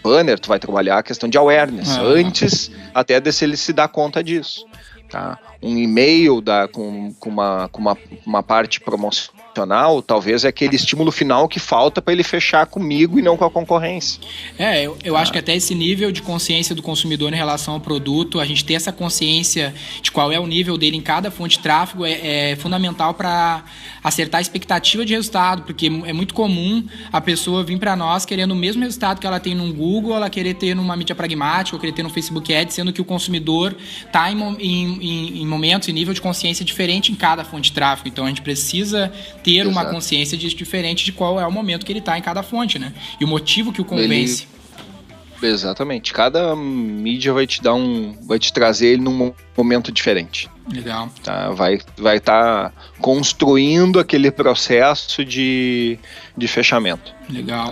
banner, tu vai trabalhar a questão de awareness, antes até de se ele se dar conta disso. Tá? Um e-mail com uma parte promocional, talvez é aquele estímulo final que falta para ele fechar comigo e não com a concorrência. Eu acho que até esse nível de consciência do consumidor em relação ao produto, a gente ter essa consciência de qual é o nível dele em cada fonte de tráfego é fundamental para acertar a expectativa de resultado, porque é muito comum a pessoa vir para nós querendo o mesmo resultado que ela tem no Google, ela querer ter numa mídia pragmática ou querer ter no Facebook Ads, sendo que o consumidor está em momentos e nível de consciência diferente em cada fonte de tráfego. Então a gente precisa ter uma consciência diferente de qual é o momento que ele está em cada fonte, né? E o motivo que o convence. Exatamente. Cada mídia vai te trazer ele num momento diferente. Legal. Tá? Vai estar construindo aquele processo de fechamento. Legal,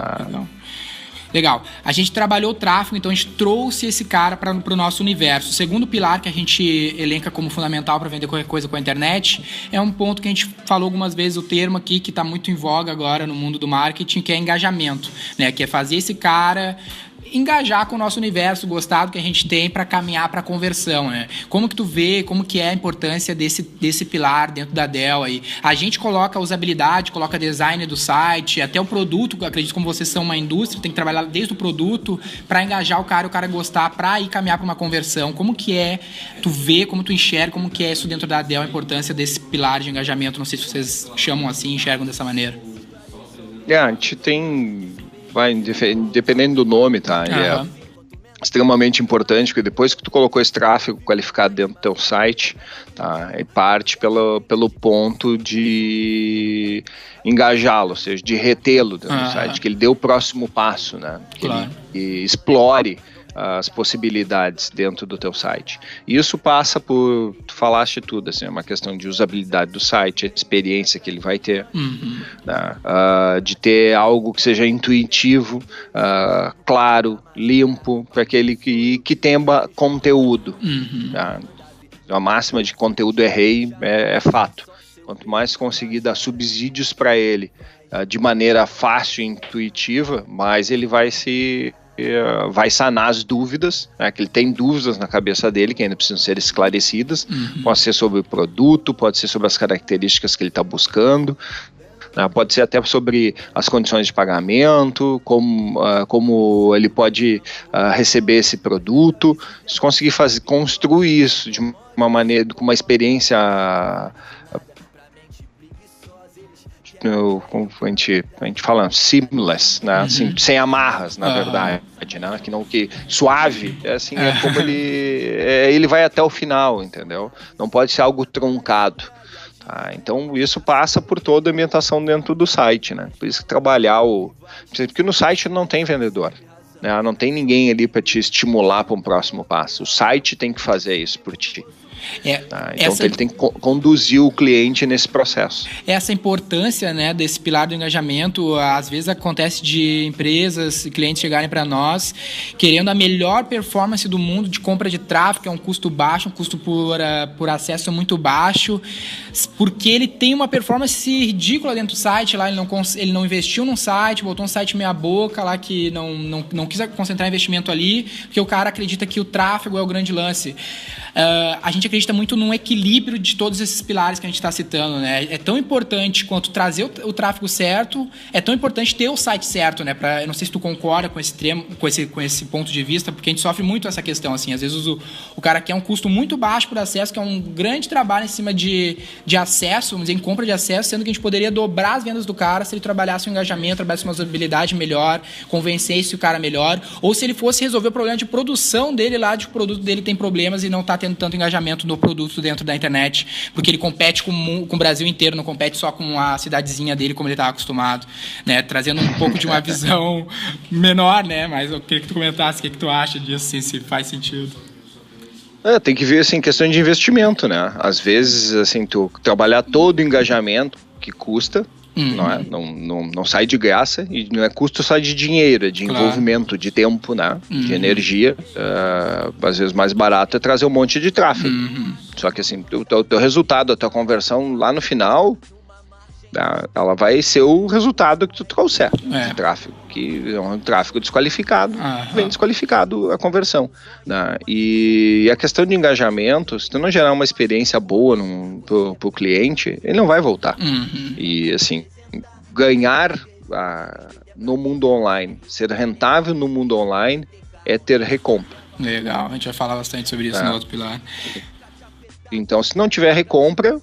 Legal. A gente trabalhou o tráfego, então a gente trouxe esse cara para o nosso universo. O segundo pilar que a gente elenca como fundamental para vender qualquer coisa com a internet é um ponto que a gente falou algumas vezes, o termo aqui que está muito em voga agora no mundo do marketing, que é engajamento, né? Que é fazer esse cara engajar com o nosso universo, gostar do que a gente tem para caminhar para a conversão, né? Como que tu vê, como que é a importância desse pilar dentro da Dell aí? A gente coloca a usabilidade, coloca design do site, até o produto, acredito como vocês são uma indústria, tem que trabalhar desde o produto para engajar o cara gostar, para ir caminhar para uma conversão. Como que é, tu vê, como tu enxerga, como que é isso dentro da Dell, a importância desse pilar de engajamento? Não sei se vocês chamam assim, enxergam dessa maneira. A gente tem... dependendo do nome, tá? Ele é extremamente importante, porque depois que tu colocou esse tráfego qualificado dentro do teu site, tá? Ele parte pelo ponto de engajá-lo, ou seja, de retê-lo dentro do site, que ele dê o próximo passo, né? Que ele explore as possibilidades dentro do teu site. Isso passa por, tu falaste tudo, assim, é uma questão de usabilidade do site, a experiência que ele vai ter, né? De ter algo que seja intuitivo, claro, limpo, para aquele que tenha conteúdo. Tá? A máxima de conteúdo é rei, é fato. Quanto mais conseguir dar subsídios para ele de maneira fácil e intuitiva, mais ele vai sanar as dúvidas, né, que ele tem dúvidas na cabeça dele que ainda precisam ser esclarecidas. Pode ser sobre o produto, pode ser sobre as características que ele está buscando, né, pode ser até sobre as condições de pagamento, como ele pode receber esse produto. Se conseguir construir isso de uma maneira, com uma experiência como a gente fala, seamless, né? Assim, sem amarras, na verdade, né? Que suave, assim, é como ele vai até o final, entendeu? Não pode ser algo truncado. Tá? Então isso passa por toda a ambientação dentro do site, né? Por isso que porque no site não tem vendedor, né? Não tem ninguém ali para te estimular para um próximo passo. O site tem que fazer isso por ti. Então ele tem que conduzir o cliente nesse processo. Essa importância, né, desse pilar do engajamento, às vezes acontece de empresas e clientes chegarem para nós querendo a melhor performance do mundo de compra de tráfego, é um custo baixo, um custo por acesso muito baixo, porque ele tem uma performance ridícula dentro do site, lá ele não investiu num site, botou um site meia boca lá que não quis concentrar investimento ali, porque o cara acredita que o tráfego é o grande lance. A gente acredita muito num equilíbrio de todos esses pilares que a gente está citando, né? É tão importante quanto trazer o tráfego certo, é tão importante ter o site certo, né? Eu não sei se tu concorda com esse ponto de vista, porque a gente sofre muito essa questão, assim. Às vezes o cara quer um custo muito baixo por acesso, que é um grande trabalho em cima de acesso, vamos dizer, em compra de acesso, sendo que a gente poderia dobrar as vendas do cara se ele trabalhasse um engajamento, trabalhasse uma usabilidade melhor, convencesse o cara melhor, ou se ele fosse resolver o problema de produção dele lá, de que o produto dele tem problemas e não está tendo tanto engajamento no produto dentro da internet, porque ele compete com o Brasil inteiro, não compete só com a cidadezinha dele como ele estava acostumado, né? Trazendo um pouco de uma visão menor, né? Mas eu queria que tu comentasse o que tu acha disso, assim, se faz sentido. Tem que ver, assim, questão de investimento, né? Às vezes, assim, tu trabalhar todo o engajamento que custa, não sai de graça, e não é custo só de dinheiro, é de envolvimento, de tempo, né? De energia. Às vezes mais barato é trazer um monte de tráfego. Só que assim, o teu resultado, a tua conversão lá no final, ela vai ser o resultado que tu trouxer de tráfego, que é um tráfego desqualificado, vem desqualificado a conversão, né? E a questão de engajamento, se tu não gerar uma experiência boa pro cliente, ele não vai voltar. E assim, ganhar no mundo online, ser rentável no mundo online é ter recompra. Legal, a gente vai falar bastante sobre isso no outro pilar. Então, se não tiver recompra,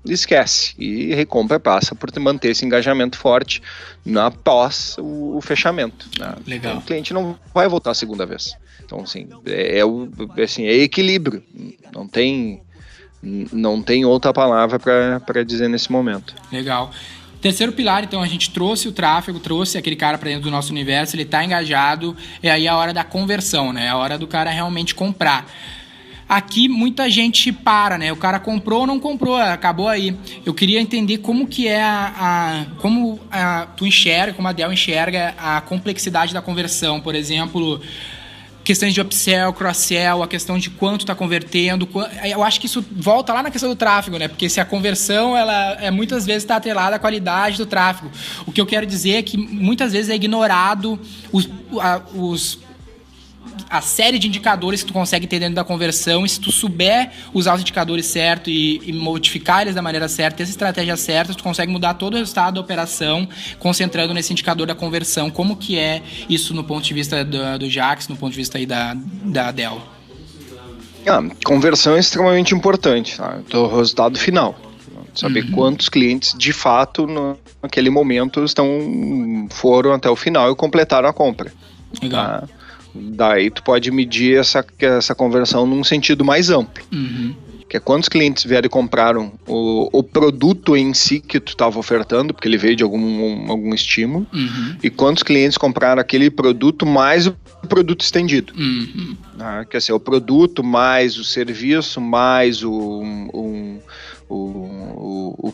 esquece. E recompra passa por manter esse engajamento forte após o fechamento, né? Legal. Então, o cliente não vai voltar a segunda vez. Então, assim, é equilíbrio. Não tem outra palavra para dizer nesse momento. Legal. Terceiro pilar, então, a gente trouxe o tráfego, trouxe aquele cara para dentro do nosso universo, ele está engajado, e aí é a hora da conversão, né? É a hora do cara realmente comprar. Aqui muita gente para, né? O cara comprou ou não comprou, acabou aí. Eu queria entender como que é como tu enxerga, como a Dell enxerga a complexidade da conversão. Por exemplo, questões de upsell, cross-sell, a questão de quanto está convertendo. Eu acho que isso volta lá na questão do tráfego, né? Porque se a conversão, ela muitas vezes está atrelada à qualidade do tráfego. O que eu quero dizer é que muitas vezes é ignorado a série de indicadores que tu consegue ter dentro da conversão, e se tu souber usar os indicadores certos e modificar eles da maneira certa, ter essa estratégia certa, tu consegue mudar todo o resultado da operação, concentrando nesse indicador da conversão. Como que é isso no ponto de vista do Jax, no ponto de vista aí da Dell? Conversão é extremamente importante, tá? O resultado final. Saber quantos clientes, de fato, naquele momento, foram até o final e completaram a compra. Legal. Tá? Daí tu pode medir essa conversão num sentido mais amplo. Que é quantos clientes vieram e compraram o produto em si que tu estava ofertando, porque ele veio de algum estímulo, e quantos clientes compraram aquele produto mais o produto estendido. Quer dizer, o produto mais o serviço mais o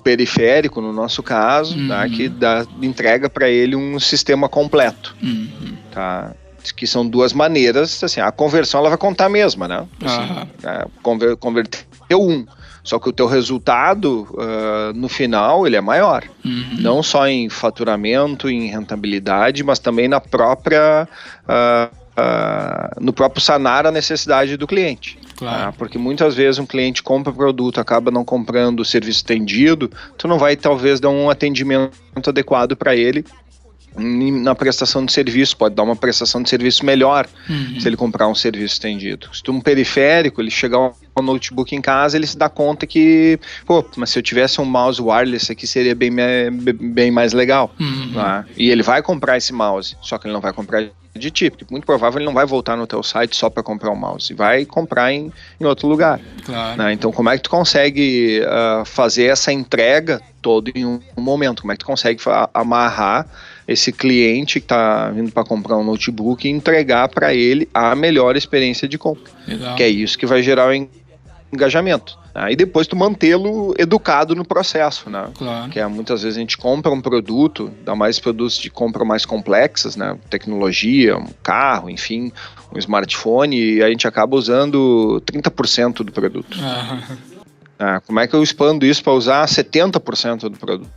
periférico, no nosso caso, tá? Que entrega para ele um sistema completo. Tá? Que são duas maneiras, assim, a conversão ela vai contar a mesma, né? Assim, converteu só que o teu resultado no final ele é maior, não só em faturamento, em rentabilidade, mas também na própria no próprio sanar a necessidade do cliente. Claro. Porque muitas vezes um cliente compra o produto, acaba não comprando o serviço estendido, tu não vai talvez dar um atendimento adequado para ele na prestação de serviço, pode dar uma prestação de serviço melhor se ele comprar um serviço estendido. Se tu um periférico, ele chegar um notebook em casa, ele se dá conta que, mas se eu tivesse um mouse wireless aqui seria bem mais legal. Tá? E ele vai comprar esse mouse, só que ele não vai comprar de ti, porque muito provável ele não vai voltar no teu site só para comprar um mouse, vai comprar em outro lugar. Claro. Né? Então como é que tu consegue fazer essa entrega todo em um momento? Como é que tu consegue amarrar esse cliente que está vindo para comprar um notebook e entregar para ele a melhor experiência de compra? Legal. Que é isso que vai gerar o engajamento. Né? E depois tu mantê-lo educado no processo, né? Claro. Que muitas vezes a gente compra um produto, dá mais produtos de compra mais complexas, né? Tecnologia, um carro, enfim, um smartphone, e a gente acaba usando 30% do produto. Como é que eu expando isso para usar 70% do produto?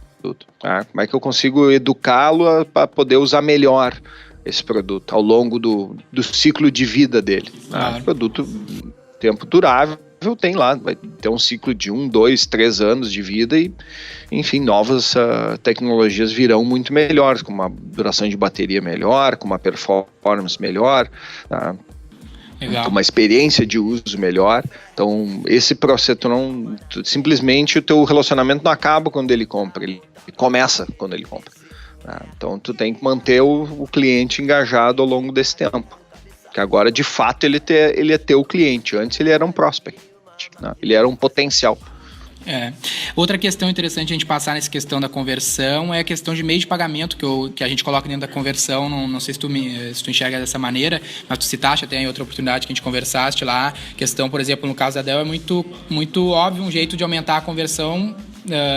Como é que eu consigo educá-lo para poder usar melhor esse produto ao longo do ciclo de vida dele? Claro. O produto, tempo durável, tem lá, vai ter um ciclo de 1, 2, 3 anos de vida e, enfim, novas tecnologias virão muito melhores, com uma duração de bateria melhor, com uma performance melhor, com uma experiência de uso melhor. Então, esse processo, simplesmente o teu relacionamento não acaba quando ele compra, ele começa quando ele compra. Então, tu tem que manter o cliente engajado ao longo desse tempo. Que agora, de fato, ele é teu cliente. Antes ele era um prospect, né? Ele era um potencial. Outra questão interessante a gente passar nessa questão da conversão é a questão de meio de pagamento que a gente coloca dentro da conversão. Não sei se tu enxerga dessa maneira, mas tu citaste até em outra oportunidade que a gente conversaste lá. Questão, por exemplo, no caso da Dell, é muito, muito óbvio um jeito de aumentar a conversão.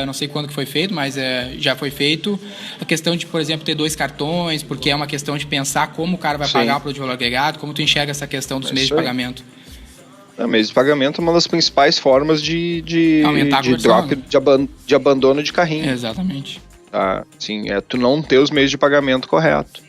Não sei quando que foi feito, mas já foi feito. A questão de, por exemplo, ter 2 cartões, porque é uma questão de pensar como o cara vai pagar o produto de valor agregado. Como tu enxerga essa questão dos meios de pagamento? Meios de pagamento é uma das principais formas de drop, de abandono de carrinho. Exatamente. Sim, tu não ter os meios de pagamento correto.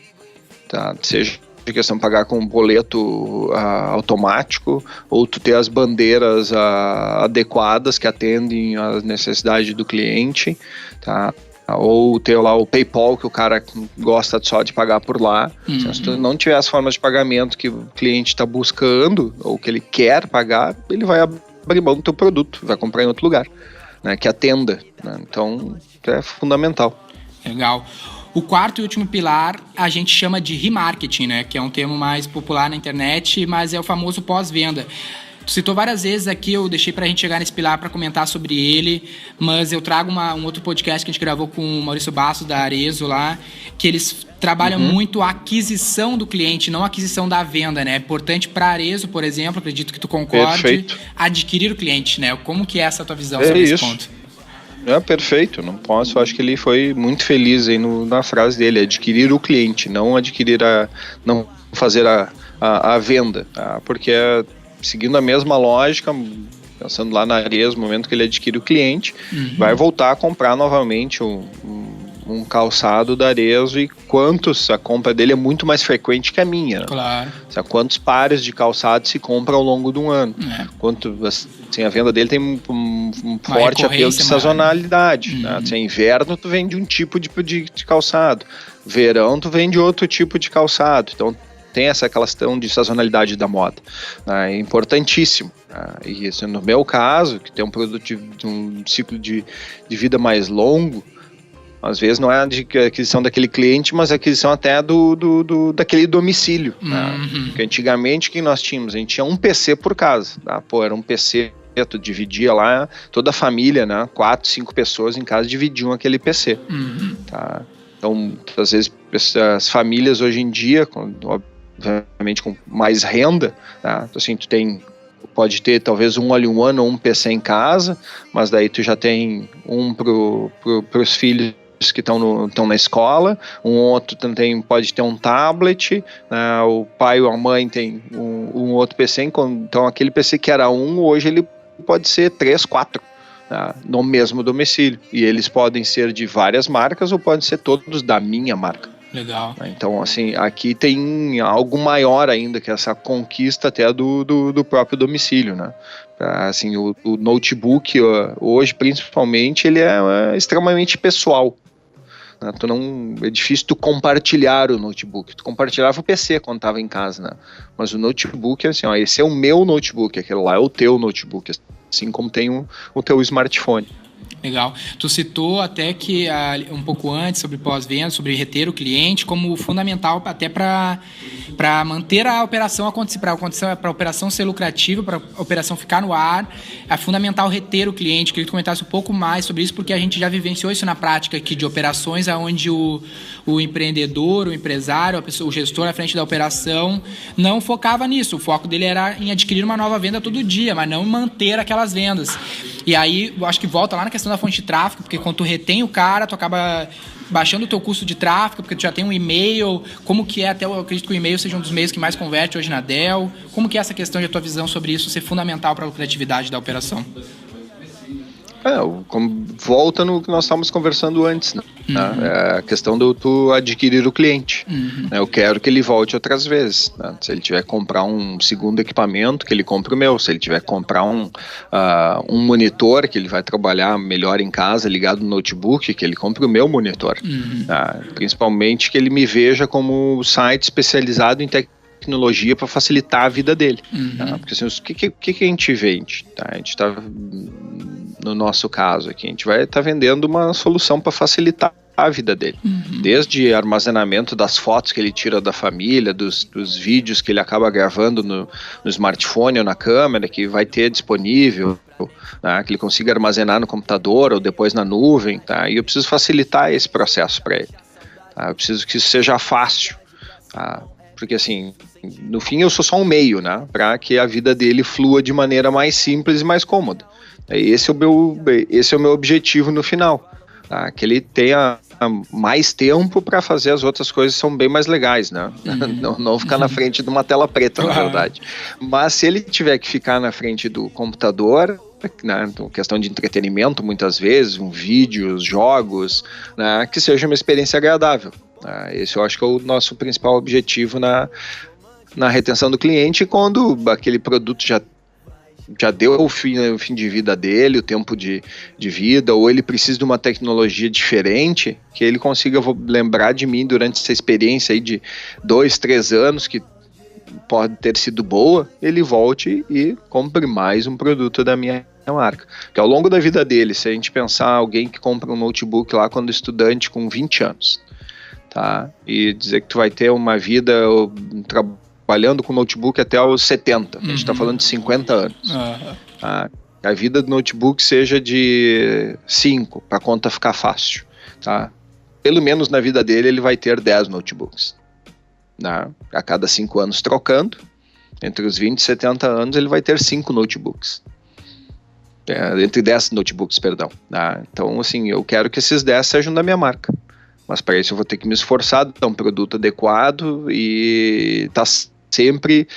Seja de questão de pagar com um boleto automático, ou tu ter as bandeiras adequadas que atendem às necessidades do cliente, tá? Ou ter lá o PayPal, que o cara gosta só de pagar por lá. Se tu não tiver as formas de pagamento que o cliente está buscando, ou que ele quer pagar, ele vai abrir mão do teu produto, vai comprar em outro lugar, né, que atenda, né? Então, é fundamental. Legal. O quarto e último pilar a gente chama de remarketing, né, que é um termo mais popular na internet, mas é o famoso pós-venda. Tu citou várias vezes aqui, eu deixei pra gente chegar nesse pilar para comentar sobre ele, mas eu trago um outro podcast que a gente gravou com o Maurício Bastos da Arezzo lá, que eles trabalham muito a aquisição do cliente, não a aquisição da venda, né? É importante pra Arezzo, por exemplo, acredito que tu concorde, adquirir o cliente, né? Como que é essa tua visão sobre esse ponto? Perfeito, não posso, acho que ele foi muito feliz aí na frase dele, adquirir o cliente, não não fazer a venda, porque seguindo a mesma lógica, pensando lá na Arezzo, no momento que ele adquire o cliente, vai voltar a comprar novamente um calçado da Arezzo, e a compra dele é muito mais frequente que a minha. Claro. Quantos pares de calçado se compra ao longo de um ano? A venda dele tem um forte apelo de sazonalidade. Né? Se é inverno, tu vende um tipo de calçado. Verão, tu vende outro tipo de calçado. Então, tem essa questão de sazonalidade da moda. É importantíssimo. E isso, no meu caso, que tem um produto de um ciclo de vida mais longo, às vezes não é a aquisição daquele cliente, mas a aquisição até daquele domicílio. Porque antigamente, o que nós tínhamos? A gente tinha um PC por casa. Era um PC, tu dividia lá, toda a família, né? 4, 5 pessoas em casa dividiam aquele PC. Então, às vezes, as famílias hoje em dia, obviamente com mais renda, tá? Assim, pode ter talvez um all-in-one ou um PC em casa, mas daí tu já tem um pros filhos que estão na escola, um outro pode ter um tablet, né? O pai ou a mãe tem um outro PC, então aquele PC que era hoje ele pode ser 3, 4, tá? No mesmo domicílio, e eles podem ser de várias marcas ou podem ser todos da minha marca. Legal. Então, assim, aqui tem algo maior ainda, que essa conquista até do próprio domicílio, né? Assim, o notebook, hoje, principalmente, ele é extremamente pessoal. Né? É difícil tu compartilhar o notebook. Tu compartilhava o PC quando estava em casa, né? Mas o notebook é assim, esse é o meu notebook, aquele lá é o teu notebook, assim como tem o teu smartphone. Legal. Tu citou até que um pouco antes sobre pós-venda, sobre reter o cliente como fundamental até para para manter a operação acontecer, para a operação ser lucrativa, para a operação ficar no ar, é fundamental reter o cliente. Queria que tu comentasse um pouco mais sobre isso, porque a gente já vivenciou isso na prática aqui de operações, onde o empreendedor, o empresário, o gestor à frente da operação não focava nisso. O foco dele era em adquirir uma nova venda todo dia, mas não manter aquelas vendas. E aí, eu acho que volta lá na questão da fonte de tráfego, porque quando tu retém o cara, tu acaba baixando o teu custo de tráfego, porque tu já tem um e-mail. Como que é, até eu acredito que o e-mail seja um dos meios que mais converte hoje na Dell. Como que é essa questão de a tua visão sobre isso ser fundamental para a lucratividade da operação? Volta no que nós estávamos conversando antes, né? É a questão do tu adquirir o cliente. Eu quero que ele volte outras vezes, né? Se ele tiver que comprar um segundo equipamento, que ele compre o meu. Se ele tiver que comprar um monitor, que ele vai trabalhar melhor em casa, ligado no notebook, que ele compre o meu monitor. Principalmente que ele me veja como site especializado em tecnologia para facilitar a vida dele. Porque assim, o que a gente vende? A gente está, no nosso caso aqui, a gente vai estar vendendo uma solução para facilitar a vida dele. Desde armazenamento das fotos que ele tira da família, dos vídeos que ele acaba gravando no smartphone ou na câmera, que vai ter disponível, que ele consiga armazenar no computador ou depois na nuvem, e eu preciso facilitar esse processo para ele. Eu preciso que isso seja fácil, porque assim, no fim eu sou só um meio, para que a vida dele flua de maneira mais simples e mais cômoda. Esse é o meu objetivo no final, que ele tenha mais tempo para fazer as outras coisas que são bem mais legais, não ficar na frente de uma tela preta, na verdade. Mas se ele tiver que ficar na frente do computador, questão de entretenimento muitas vezes, vídeos, jogos, que seja uma experiência agradável. Esse eu acho que é o nosso principal objetivo na retenção do cliente, quando aquele produto já deu o fim de vida dele, o tempo de vida, ou ele precisa de uma tecnologia diferente, que ele consiga lembrar de mim durante essa experiência aí de 2, 3 anos, que pode ter sido boa, ele volte e compre mais um produto da minha marca. Que ao longo da vida dele, se a gente pensar alguém que compra um notebook lá quando estudante com 20 anos, e dizer que tu vai ter uma vida trabalhando com notebook até os 70, a gente está falando de 50 anos. A vida do notebook seja de 5, para a conta ficar fácil. Pelo menos na vida dele ele vai ter 10 notebooks. A cada 5 anos trocando, entre os 20 e 70 anos ele vai ter 5 notebooks. Entre 10 notebooks, perdão. Então, assim, eu quero que esses 10 sejam da minha marca. Mas para isso eu vou ter que me esforçar, dar um produto adequado e estar sempre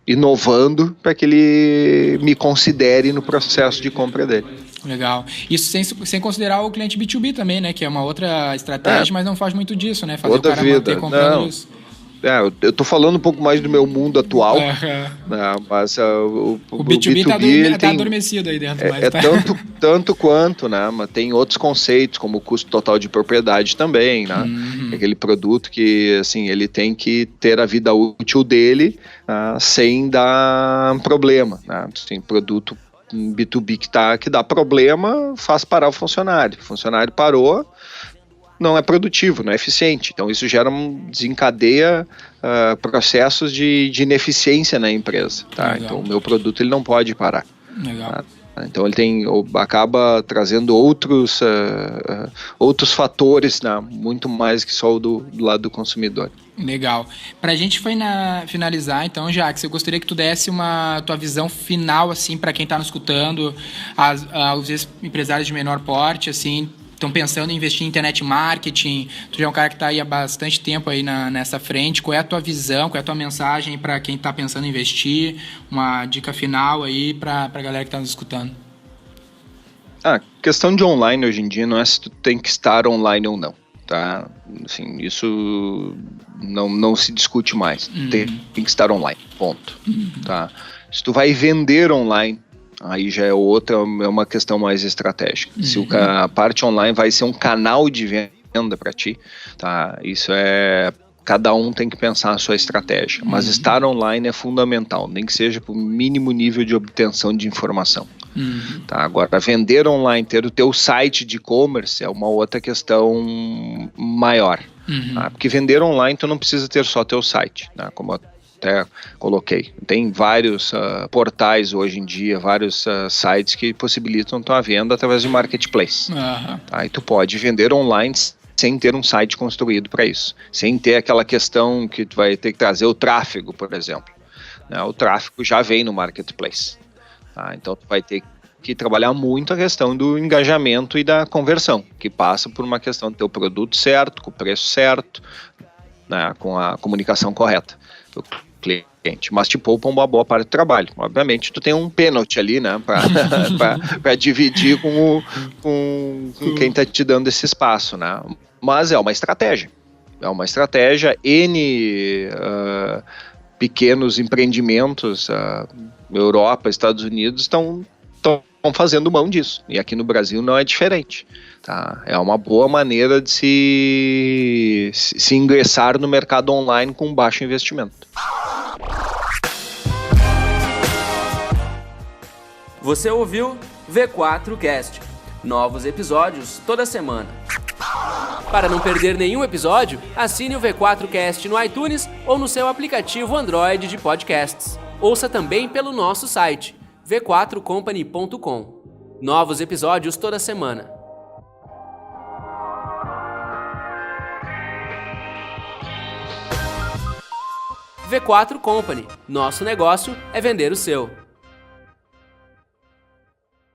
inovando para que ele me considere no processo de compra dele. Legal. Isso sem considerar o cliente B2B também, né? Que é uma outra estratégia, mas não faz muito disso, né? Fazer outra o cara manter comprando isso. Eu tô falando um pouco mais do meu mundo atual, mas o B2B tá adormecido aí dentro. Tanto quanto, mas tem outros conceitos, como o custo total de propriedade também, aquele produto que, assim, ele tem que ter a vida útil dele sem dar problema, Tem produto B2B que dá problema, faz parar o funcionário parou, não é produtivo, não é eficiente. Então isso desencadeia processos de ineficiência na empresa. Então o meu produto ele não pode parar. Legal. Então ele acaba trazendo outros fatores, muito mais que só o do lado do consumidor. Legal. Pra gente finalizar, então, Jacques, eu gostaria que tu desse tua visão final, assim, para quem tá nos escutando, os empresários de menor porte, assim, estão pensando em investir em internet marketing. Tu já é um cara que está aí há bastante tempo aí nessa frente. Qual é a tua visão, qual é a tua mensagem para quem está pensando em investir? Uma dica final aí para a galera que está nos escutando. A questão de online hoje em dia não é se tu tem que estar online ou não, Assim, isso não se discute mais. Tem que estar online, ponto. Se tu vai vender online, aí já é uma questão mais estratégica. Se a parte online vai ser um canal de venda para ti, isso cada um tem que pensar a sua estratégia. Mas estar online é fundamental, nem que seja para o mínimo nível de obtenção de informação. Agora, vender online, ter o teu site de e-commerce é uma outra questão maior. Porque vender online tu não precisa ter só teu site, né? Como eu até coloquei. Tem vários portais hoje em dia, vários sites que possibilitam tua venda através de marketplace. E tu pode vender online sem ter um site construído para isso, sem ter aquela questão que tu vai ter que trazer o tráfego, por exemplo. Né? O tráfego já vem no marketplace. Então tu vai ter que trabalhar muito a questão do engajamento e da conversão, que passa por uma questão de ter o produto certo, com o preço certo, né? Com a comunicação correta do cliente, mas te poupa uma boa parte do trabalho. Obviamente tu tem um pênalti ali, né, para dividir com quem está te dando esse espaço, né? Mas é uma estratégia, pequenos empreendimentos, Europa, Estados Unidos estão fazendo mão disso, e aqui no Brasil não é diferente. É uma boa maneira de se ingressar no mercado online com baixo investimento. Você ouviu V4Cast. Novos episódios toda semana. Para não perder nenhum episódio, assine o V4Cast no iTunes ou no seu aplicativo Android de podcasts. Ouça também pelo nosso site, v4company.com. Novos episódios toda semana. V4 Company. Nosso negócio é vender o seu.